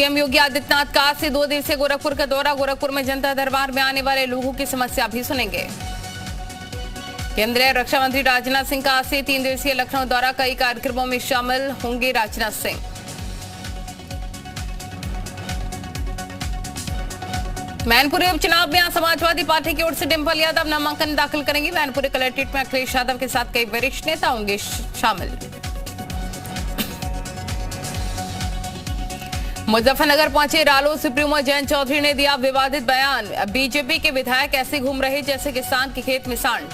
CM Yogi Adityanath का आज से 2 दिवसीय गोरखपुर का दौरा। गोरखपुर में जनता दरबार में आने वाले लोगों की समस्या भी सुनेंगे। केंद्रीय रक्षा मंत्री राजनाथ सिंह का आज से 3 दिवसीय लखनऊ दौरा। कई कार्यक्रमों में शामिल होंगे राजनाथ सिंह। मैनपुरी उपचुनाव में समाजवादी पार्टी की ओर से डिंपल यादव नामांकन दाखिल करेंगी। मैनपुरी कलेक्ट्रेट में अखिलेश यादव के साथ कई वरिष्ठ नेता होंगे शामिल। मुजफ्फरनगर पहुंचे रालोद सुप्रीमो जयंत चौधरी ने दिया विवादित बयान। बीजेपी के विधायक ऐसे घूम रहे जैसे किसान के खेत में सांड।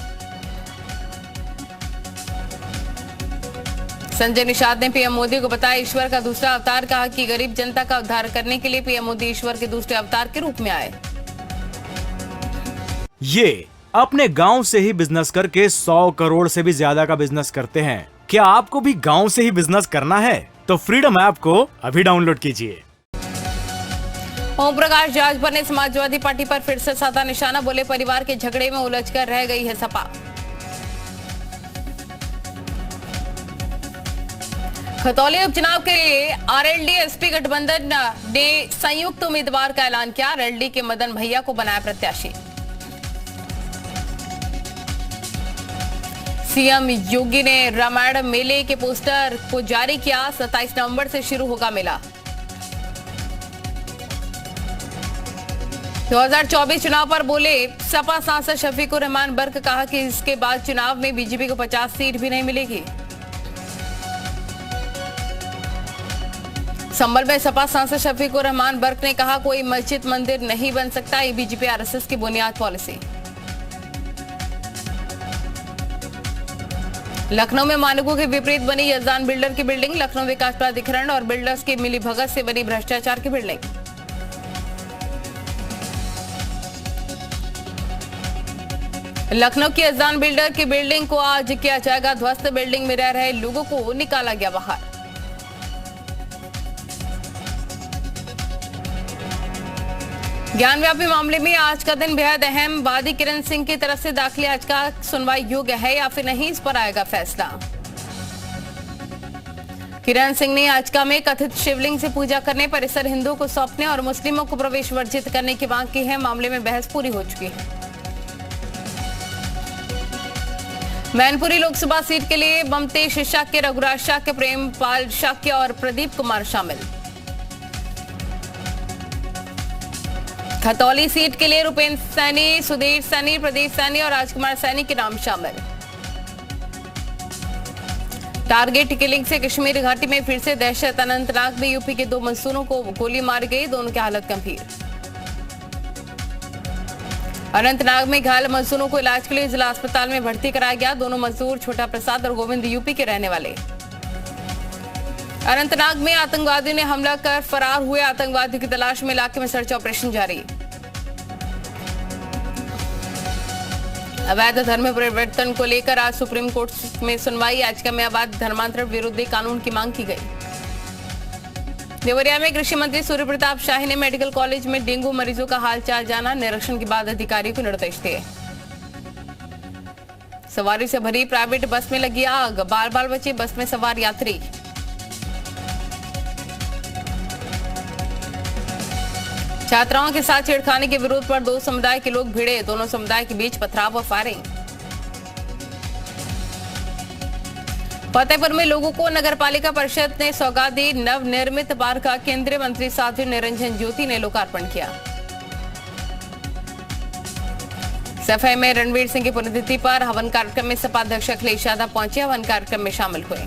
संजय निषाद ने पीएम मोदी को बताया ईश्वर का दूसरा अवतार। कहा कि गरीब जनता का उद्धार करने के लिए पीएम मोदी ईश्वर के दूसरे अवतार के रूप में आए। ये अपने गांव से ही बिजनेस करके 100 करोड़ से भी ज्यादा का बिजनेस करते हैं। क्या आपको भी गांव से ही बिजनेस करना है? तो फ्रीडम ऐप को अभी डाउनलोड कीजिए। ओम प्रकाश राजभर ने समाजवादी पार्टी पर फिर से साधा निशाना। बोले परिवार के झगड़े में उलझकर रह गई है सपा। खतौली उपचुनाव के लिए आरएलडी एसपी गठबंधन ने संयुक्त उम्मीदवार का ऐलान किया। आरएलडी के मदन भैया को बनाया प्रत्याशी। सीएम योगी ने रामायण मेले के पोस्टर को जारी किया। 27 नवंबर से शुरू होगा मेला। 2024 चुनाव पर बोले सपा सांसद शफीकुर रहमान बर्क। कहा कि इसके बाद चुनाव में बीजेपी को 50 सीट भी नहीं मिलेगी। संभल में सपा सांसद शफीकुर रहमान बर्क ने कहा कोई मस्जिद मंदिर नहीं बन सकता। ये बीजेपी आरएसएस की बुनियाद पॉलिसी। लखनऊ में मानकों के विपरीत बनी यजदान बिल्डर की बिल्डिंग। लखनऊ विकास प्राधिकरण और बिल्डर्स की मिलीभगत से बनी भ्रष्टाचार की बिल्डिंग। लखनऊ की यजदान बिल्डर की बिल्डिंग को आज किया जाएगा ध्वस्त। बिल्डिंग में रह रहे लोगों को निकाला गया बाहर। ज्ञानव्यापी मामले में आज का दिन बेहद अहम। वादी किरण सिंह की तरफ से दाखिल याचिका सुनवाई योग्य है या फिर नहीं, इस पर आएगा फैसला। किरण सिंह ने याचिका में कथित शिवलिंग से पूजा करने, परिसर हिंदुओं को सौंपने और मुस्लिमों को प्रवेश वर्जित करने की मांग की है। मामले में बहस पूरी हो चुकी है। मैनपुरी लोकसभा सीट के लिए ममतेश शाक्य, रघुराज शाक्य, प्रेमपाल शाक्य और प्रदीप कुमार शामिल। खतौली सीट के लिए रुपेंद्र सैनी, सुधीर सैनी, प्रदीप सैनी और राजकुमार सैनी के नाम शामिल। टारगेट किलिंग से कश्मीर घाटी में फिर से दहशत। अनंतनाग में यूपी के 2 मजदूरों को गोली मारी गई। दोनों की हालत गंभीर। अनंतनाग में घायल मजदूरों को इलाज के लिए जिला अस्पताल में भर्ती कराया गया। दोनों मजदूर छोटा प्रसाद और गोविंद यूपी के रहने वाले। अनंतनाग में आतंकवादियों ने हमला कर फरार हुए आतंकवादियों की तलाश में इलाके में सर्च ऑपरेशन जारी। अवैध धर्म परिवर्तन को लेकर आज सुप्रीम कोर्ट में सुनवाई। याचिका में अवैध धर्मांतरण विरोधी कानून की मांग की गई। देवरिया में कृषि मंत्री सूर्य प्रताप शाही ने मेडिकल कॉलेज में डेंगू मरीजों का हालचाल जाना। निरीक्षण के बाद अधिकारियों को निर्देश दिए। सवारी से भरी प्राइवेट बस में लगी आग। बाल बाल बचे बस में सवार यात्री। छात्राओं के साथ छेड़खानी के विरोध पर 2 समुदाय के लोग भिड़े। दोनों समुदाय के बीच पथराव और फायरिंग। फतेहपुर में लोगों को नगरपालिका परिषद ने सौगात दी। नवनिर्मित पार्क का केंद्रीय मंत्री साध्वी निरंजन ज्योति ने लोकार्पण किया। सफाई में रणवीर सिंह की पुण्यतिथि पर हवन कार्यक्रम में सपा अध्यक्ष अखिलेश यादव पहुंचे। हवन कार्यक्रम में शामिल हुए।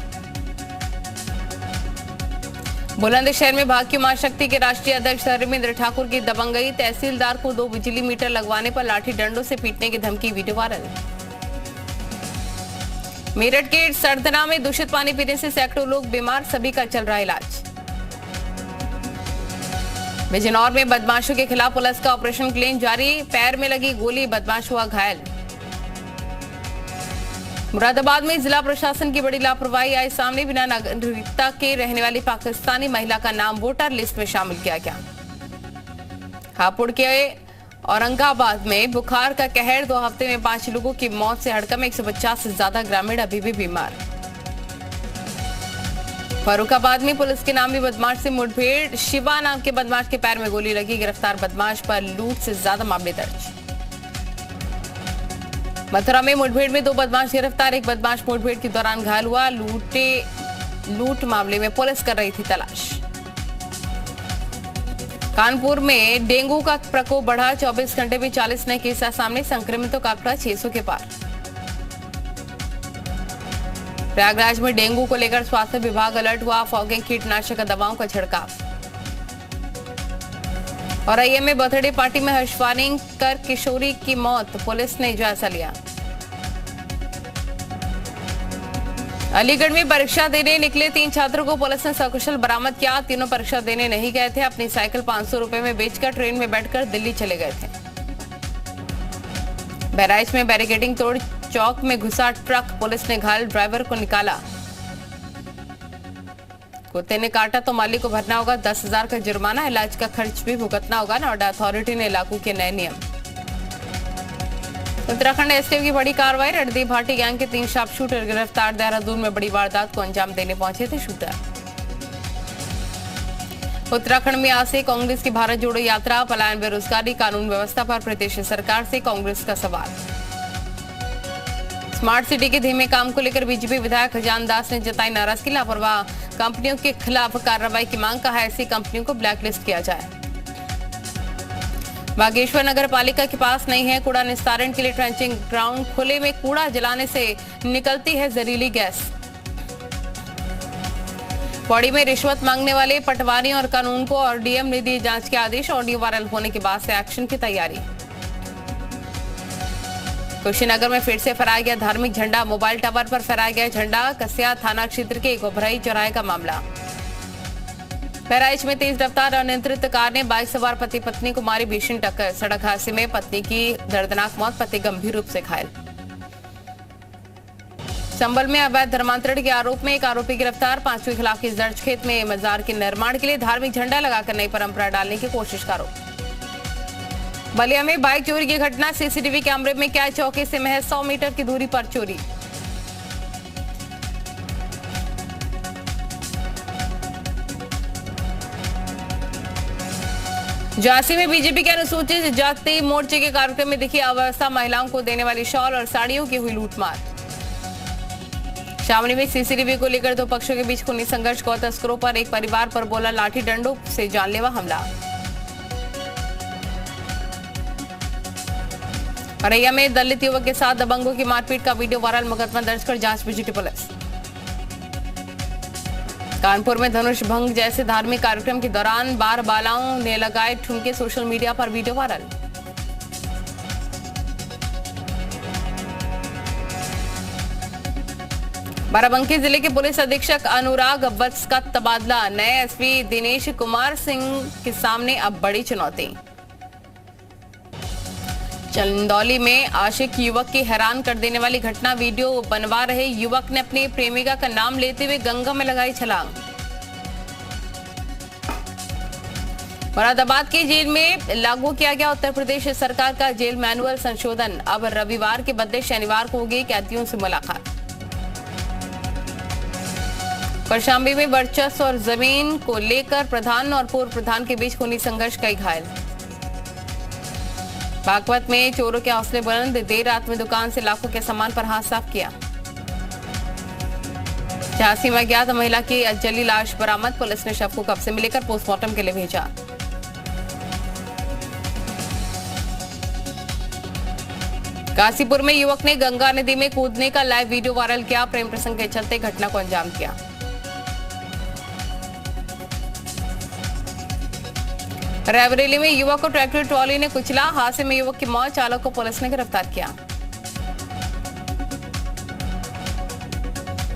बुलंदशहर में भाग्य मां शक्ति के राष्ट्रीय अध्यक्ष धर्मेंद्र ठाकुर की दबंगई। तहसीलदार को 2 बिजली मीटर लगवाने पर लाठी डंडों से पीटने की धमकी। Video viral. मेरठ के सरदना में दूषित पानी पीने से सैकड़ों लोग बीमार। सभी का चल रहा इलाज। बिजनौर में बदमाशों के खिलाफ पुलिस का ऑपरेशन क्लीन जारी। पैर में लगी गोली, बदमाश हुआ घायल। मुरादाबाद में जिला प्रशासन की बड़ी लापरवाही आई सामने। बिना नागरिकता के रहने वाली पाकिस्तानी महिला का नाम वोटर लिस्ट में शामिल किया गया। हापुड़ के औरंगाबाद में बुखार का कहर। 2 हफ्ते में 5 लोगों की मौत से हड़कंप। 150 से ज्यादा ग्रामीण अभी भी बीमार। फर्रुखाबाद में पुलिस के नामी बदमाश से मुठभेड़, शिवा नाम के बदमाश के पैर में गोली लगी, गिरफ्तार बदमाश पर लूट से ज्यादा मामले दर्ज। मथुरा में मुठभेड़ में 2 बदमाश गिरफ्तार, एक बदमाश मुठभेड़ के दौरान घायल हुआ। लूट मामले में पुलिस कर रही थी तलाश। कानपुर में डेंगू का प्रकोप बढ़ा, 24 घंटे में 40 नए केस सामने, संक्रमितों का आंकड़ा 600 के पार। प्रयागराज में डेंगू को लेकर स्वास्थ्य विभाग अलर्ट हुआ, फॉगिंग, कीटनाशक दवाओं का छिड़काव। और आईएम में बर्थडे पार्टी में हर्षवाणी कर किशोरी की मौत, पुलिस ने जायजा लिया। अलीगढ़ में परीक्षा देने निकले 3 छात्रों को पुलिस ने सकुशल बरामद किया। तीनों परीक्षा देने नहीं गए थे, अपनी साइकिल 500 रुपए में बेचकर ट्रेन में बैठकर दिल्ली चले गए थे। बहराइच में बैरिकेडिंग तोड़ चौक में घुसा ट्रक, पुलिस ने घायल ड्राइवर को निकाला। कुत्ते ने काटा तो मालिक को भरना होगा 10,000 का जुर्माना, इलाज का खर्च भी भुगतना होगा। नोएडा अथॉरिटी ने लागू किए नए नियम। उत्तराखंड एसटीएफ की बड़ी कार्रवाई, रणदीप भाटी गैंग के 3 शार्प शूटर गिरफ्तार, देहरादून में बड़ी वारदात को अंजाम देने पहुंचे थे शूटर। उत्तराखंड में आज से कांग्रेस की भारत जोड़ो यात्रा, पलायन, बेरोजगारी, कानून व्यवस्था पर प्रदेश सरकार से कांग्रेस का सवाल। स्मार्ट सिटी के धीमे काम को लेकर बीजेपी विधायक खजान दास ने जताई नाराजगी, लापरवाह कंपनियों के खिलाफ कार्रवाई की मांग, कहा ऐसी कंपनियों को ब्लैकलिस्ट किया जाए। बागेश्वर नगर पालिका के पास नहीं है कूड़ा निस्तारण के लिए ट्रेंचिंग ग्राउंड, खुले में कूड़ा जलाने से निकलती है जहरीली गैस। पौड़ी में रिश्वत मांगने वाले पटवारी और कानून को और डीएम ने दिए जांच के आदेश, ऑडियो वायरल होने के बाद से एक्शन की तैयारी। कुशीनगर में फिर से फहराया गया धार्मिक झंडा, मोबाइल टावर पर फहराया गया झंडा, कसिया थाना क्षेत्र के गोभराई चौराहे का मामला। बहराइच में तेज रफ्तार अनियंत्रित कार ने बाइक सवार पति पत्नी को मारी भीषण टक्कर, सड़क हादसे में पत्नी की दर्दनाक मौत, पति गंभीर रूप से घायल। संभल में अवैध धर्मांतरण के आरोप में एक आरोपी गिरफ्तार, 5वीं खिलाफ केस दर्ज, खेत में मजार के निर्माण के लिए धार्मिक झंडा लगाकर नई परंपरा डालने की कोशिश का आरोप। बलिया में बाइक चोरी की घटना, सीसीटीवी कैमरे में कैद, चौकी से महज 100 मीटर की दूरी पर चोरी। झांसी में बीजेपी के अनुसूचित जाति मोर्चे के कार्यक्रम में दिखी अवस्था, महिलाओं को देने वाली शॉल और साड़ियों की हुई लूटमार। शामली में सीसीटीवी को लेकर 2 पक्षों के बीच खूनी संघर्ष, गौ तस्करों पर एक परिवार पर बोला लाठी डंडों से जानलेवा हमला। औरैया में दलित युवक के साथ दबंगों की मारपीट का वीडियो वायरल, मुकदमा दर्ज कर जांच में जुटी पुलिस। कानपुर में धनुष भंग जैसे धार्मिक कार्यक्रम के दौरान बार बालाओं ने लगाए ठुमके, सोशल मीडिया पर वीडियो वायरल। बाराबंकी जिले के पुलिस अधीक्षक अनुराग वत्स का तबादला, नए एसपी दिनेश कुमार सिंह के सामने अब बड़ी चुनौती। चंदौली में आशिक युवक की हैरान कर देने वाली घटना, वीडियो बनवा रहे युवक ने अपनी प्रेमिका का नाम लेते हुए गंगा में लगाई छलांग। मुरादाबाद की जेल में लागू किया गया उत्तर प्रदेश सरकार का जेल मैनुअल संशोधन, अब रविवार के बदले शनिवार को होगी कैदियों से मुलाकात। कौशाम्बी में वर्चस्व और जमीन को लेकर प्रधान और पूर्व प्रधान के बीच खूनी संघर्ष, कई घायल। बागपत में चोरों के हौसले बुलंद, देर रात में दुकान से लाखों के सामान पर हाथ साफ किया। झांसी में अज्ञात महिला की जली लाश बरामद, पुलिस ने शव को कब्जे में लेकर पोस्टमार्टम के लिए भेजा। काशीपुर में युवक ने गंगा नदी में कूदने का लाइव वीडियो वायरल किया, प्रेम प्रसंग के चलते घटना को अंजाम दिया। रायबरेली में युवक को ट्रैक्टर ट्रॉली ने कुचला, हादसे में युवक की मौत, चालक को पुलिस ने गिरफ्तार किया।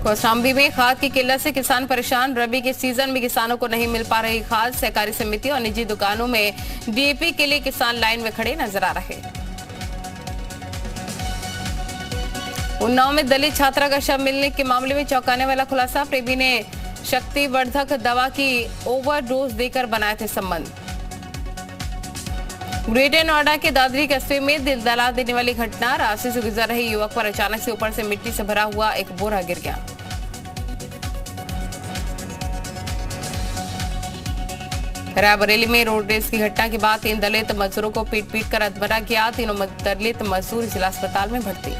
कौशाम्बी में खाद की किल्लत से किसान परेशान, रबी के सीजन में किसानों को नहीं मिल पा रही खाद, सहकारी समिति और निजी दुकानों में डीएपी के लिए किसान लाइन में खड़े नजर आ रहे। उन्नाव में दलित छात्रा का शव मिलने के मामले में चौंकाने वाला खुलासा, प्रेमी ने शक्तिवर्धक दवा की ओवरडोज देकर बनाए थे संबंध। ग्रेटर नोएडा के दादरी कस्बे में दिल दहला देने वाली घटना, रास्ते से गुजर रहे युवक पर अचानक से ऊपर से मिट्टी से भरा हुआ एक बोरा गिर गया। रायबरेली में रोड रेस की घटना के बाद 3 दलित मजदूरों को पीट कर अधमरा किया। तीनों दलित मजदूर जिला अस्पताल में भर्ती।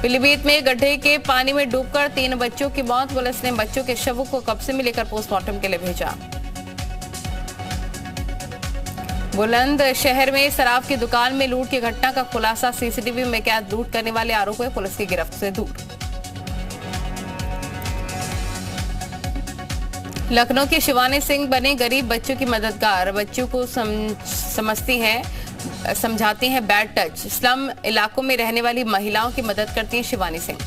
पीलीभीत में गड्ढे के पानी में डूबकर 3 बच्चों की मौत। पुलिस ने बच्चों के शवों को कब्जे में लेकर पोस्टमार्टम के लिए भेजा। बुलंदशहर में शराब की दुकान में लूट की घटना का खुलासा। सीसीटीवी में कैद लूट करने वाले आरोपी पुलिस की गिरफ्त से दूर। लखनऊ की शिवानी सिंह बने गरीब बच्चों की मददगार। बच्चों को समझाती हैं बैड टच। स्लम इलाकों में रहने वाली महिलाओं की मदद करती हैं शिवानी सिंह।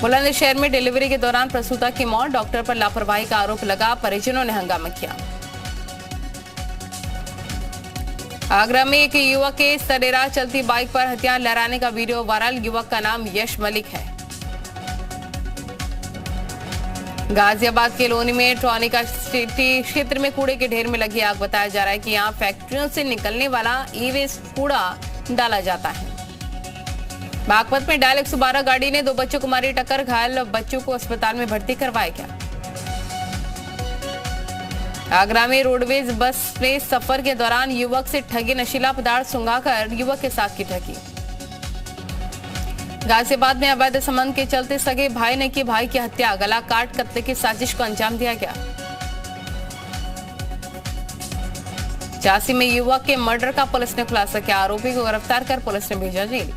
बुलंदशहर में डिलीवरी के दौरान प्रसूता की मौत। डॉक्टर पर लापरवाही का आरोप लगा। परिजनों ने हंगामा किया। आगरा में एक युवक के सरेराह चलती बाइक पर हथियार लहराने का वीडियो वायरल। युवक का नाम यश मलिक है। गाजियाबाद के लोनी में ट्रॉनिका क्षेत्र में कूड़े के ढेर में लगी आग। बताया जा रहा है कि यहां फैक्ट्रियों से निकलने वाला ई-वेस्ट कूड़ा डाला जाता है। बागपत में डायल 112 गाड़ी ने 2 बच्चों को मारी टक्कर। घायल बच्चों को अस्पताल में भर्ती करवाया गया। आगरा में रोडवेज बस में सफर के दौरान युवक से ठगी। नशीला पदार्थ सुंघाकर युवक के साथ की ठगी। गाजियाबाद में अवैध संबंध के चलते सगे भाई ने की भाई की हत्या। गला काट कत्ले की साजिश को अंजाम दिया गया। झांसी में युवक के मर्डर का पुलिस ने खुलासा किया। आरोपी को गिरफ्तार कर पुलिस ने भेजा जेल।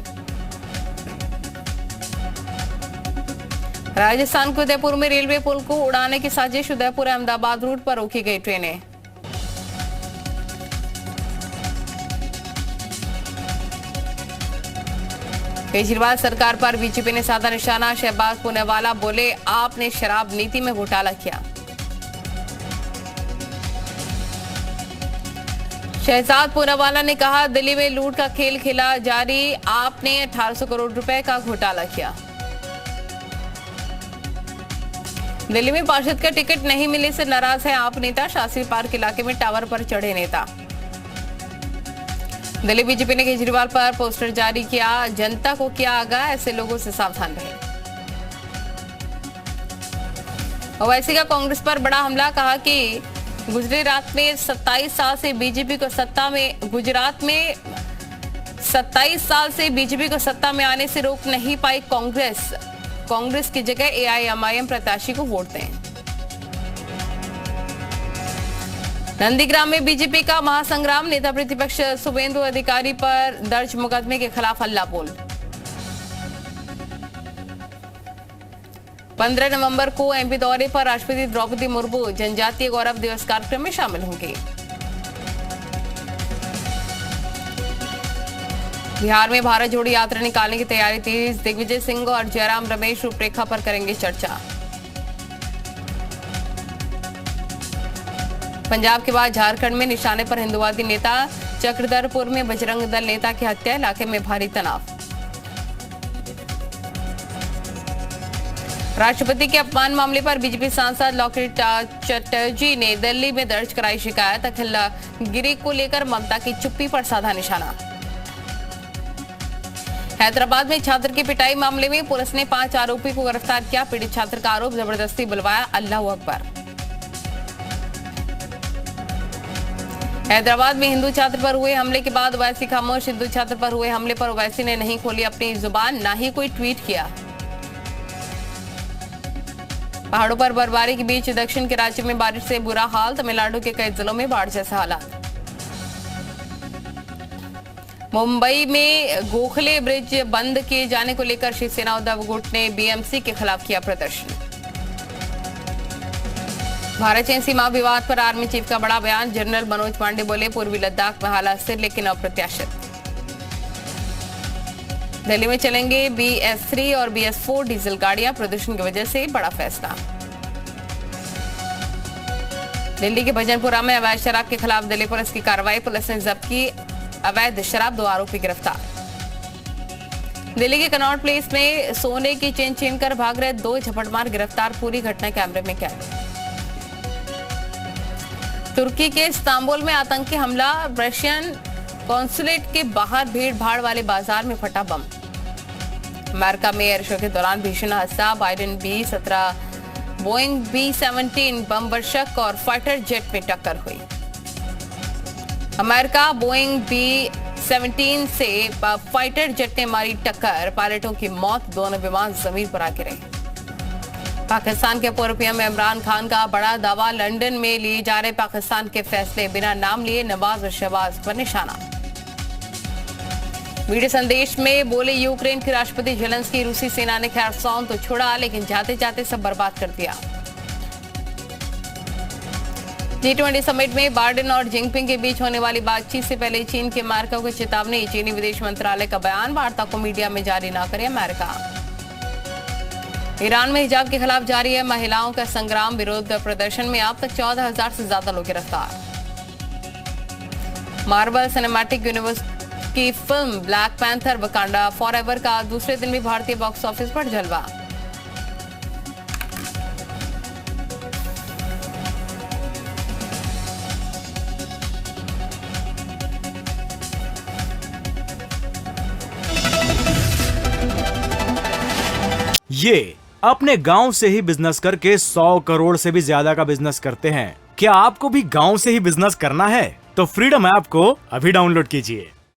राजस्थान के उदयपुर में रेलवे पुल को उड़ाने की साजिश। उदयपुर अहमदाबाद रूट पर रोकी गई ट्रेनें। केजरीवाल सरकार पर बीजेपी ने साधा निशाना। शहबाज पूनावाला बोले आपने शराब नीति में घोटाला किया। शहजाद पूनावाला ने कहा दिल्ली में लूट का खेल खेला जारी। आपने 1800 करोड़ रुपए का घोटाला किया। दिल्ली में पार्षद का टिकट नहीं मिलने से नाराज है आप नेता। शास्त्री पार्क इलाके में टावर पर चढ़े नेता। दिल्ली बीजेपी ने केजरीवाल पर पोस्टर जारी किया। जनता को किया आगाह, ऐसे लोगों से सावधान रहे। ओवैसी का कांग्रेस पर बड़ा हमला। कहा कि गुजरात में 27 साल से बीजेपी को सत्ता में आने से रोक नहीं पाई कांग्रेस की जगह एआईएमआईएम प्रत्याशी को वोट दें। नंदीग्राम में बीजेपी का महासंग्राम। नेता प्रतिपक्ष शुभेंदु अधिकारी पर दर्ज मुकदमे के खिलाफ हल्ला बोल। 15 नवंबर को एमपी दौरे पर राष्ट्रपति द्रौपदी मुर्मू जनजातीय गौरव दिवस कार्यक्रम में शामिल होंगे। बिहार में भारत जोड़ो यात्रा निकालने की तैयारी तेज। दिग्विजय सिंह और जयराम रमेश रूपरेखा पर करेंगे चर्चा। पंजाब के बाद झारखंड में निशाने पर हिंदुवादी नेता। चक्रधरपुर में बजरंग दल नेता की हत्या। इलाके में भारी तनाव। राष्ट्रपति के अपमान मामले पर बीजेपी सांसद लॉकेट चटर्जी ने दिल्ली में दर्ज कराई शिकायत। अखिल गिरी को लेकर ममता की चुप्पी पर साधा निशाना। हैदराबाद में छात्र की पिटाई मामले में पुलिस ने 5 आरोपी को गिरफ्तार किया। पीड़ित छात्र का आरोप जबरदस्ती बुलवाया। अल्लाहू अकबर। हैदराबाद में हिंदू छात्र पर हुए हमले के बाद ओवैसी खामोश। हिंदू छात्र पर हुए हमले पर ओवैसी ने नहीं खोली अपनी जुबान, ना ही कोई ट्वीट किया। पहाड़ों पर बर्फबारी के बीच दक्षिण के राज्य में बारिश से बुरा हाल। तमिलनाडु के कई जिलों में बाढ़ जैसे हालात। मुंबई में गोखले ब्रिज बंद किए जाने को लेकर शिवसेना उद्धव गुट ने बीएमसी के खिलाफ किया प्रदर्शन। भारत चीन सीमा विवाद पर आर्मी चीफ का बड़ा बयान। जनरल मनोज पांडे बोले पूर्वी लद्दाख में हालात स्थिर लेकिन अप्रत्याशित। दिल्ली में चलेंगे BS3 और BS4 डीजल गाड़ियां। प्रदूषण की वजह से बड़ा फैसला। दिल्ली के भजनपुरा में अवैध शराब के खिलाफ दिल्ली पुलिस की कार्रवाई। पुलिस ने जब्त की अवैध शराब। 2 आरोपी गिरफ्तार। दिल्ली के कनॉट प्लेस में सोने की चेन छीनकर भाग रहे 2 झपटमार गिरफ्तार। पूरी घटना कैमरे में कैद। तुर्की के इस्तांबुल में आतंकी हमला। रशियन कॉन्सुलेट के बाहर भीड़ भाड़ वाले बाजार में फटा बम। अमेरिका में एयर शो के दौरान भीषण हादसा। बाइडेन भी 17 बोइंग B-17 बम वर्षक और फाइटर जेट में टक्कर हुई। अमेरिका बोइंग B-17 से फाइटर जेट ने मारी टक्कर, पायलटों की मौत, दोनों विमान जमीन पर आ गिरे। पाकिस्तान के पूर्व पीएम इमरान खान का बड़ा दावा, लंदन में लिए जा रहे पाकिस्तान के फैसले बिना नाम लिए नवाज और शहबाज पर निशाना। वीडियो संदेश में बोले यूक्रेन के राष्ट्रपति जेलेंस्की, रूसी सेना ने खैरसौन तो छोड़ा लेकिन जाते जाते सब बर्बाद कर दिया। G20 समिट में बाइडेन और जिनपिंग के बीच होने वाली बातचीत से पहले चीन के अमेरिका को चेतावनी, चीनी विदेश मंत्रालय का बयान, वार्ता को मीडिया में जारी न करे अमेरिका। ईरान में हिजाब के खिलाफ जारी है महिलाओं का संग्राम, विरोध प्रदर्शन में अब तक 14,000 से ज्यादा लोग गिरफ्तार। मार्वल सिनेमैटिक यूनिवर्स की film black panther Wakanda forever का दूसरे दिन भी भारतीय बॉक्स ऑफिस पर जलवा। ये अपने गांव से ही बिजनेस करके 100 करोड़ से भी ज्यादा का बिजनेस करते हैं। क्या आपको भी गांव से ही बिजनेस करना है? तो फ्रीडम ऐप को अभी डाउनलोड कीजिए।